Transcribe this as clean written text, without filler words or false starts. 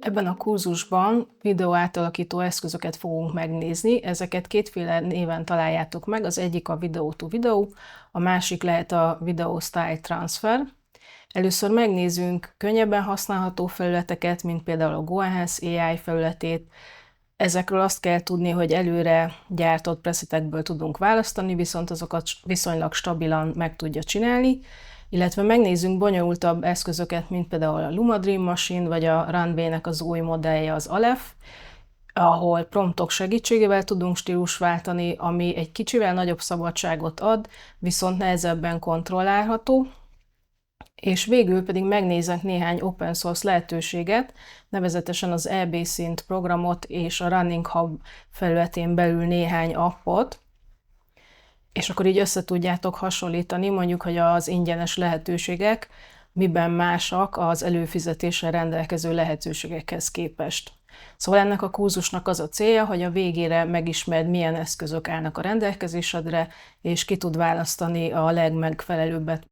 Ebben a kurzusban videó átalakító eszközöket fogunk megnézni. Ezeket kétféle néven találjátok meg. Az egyik a Video to Video, a másik lehet a Video Style Transfer. Először megnézzünk könnyebben használható felületeket, mint például a GoEnhance AI felületét. Ezekről azt kell tudni, hogy előre gyártott presetekből tudunk választani, viszont azokat viszonylag stabilan meg tudja csinálni. Illetve megnézzünk bonyolultabb eszközöket, mint például a Luma Dream Machine, vagy a Runway-nek az új modellje, az Aleph, ahol promptok segítségével tudunk stílusváltani, ami egy kicsivel nagyobb szabadságot ad, viszont nehezebben kontrollálható. És végül pedig megnézek néhány open source lehetőséget, nevezetesen az EBSynth programot és a Running Hub felületén belül néhány appot, és akkor így össze tudjátok hasonlítani, mondjuk, hogy az ingyenes lehetőségek miben másak az előfizetéssel rendelkező lehetőségekhez képest. Szóval ennek a kurzusnak az a célja, hogy a végére megismerd, milyen eszközök állnak a rendelkezésedre, és ki tud választani a legmegfelelőbbet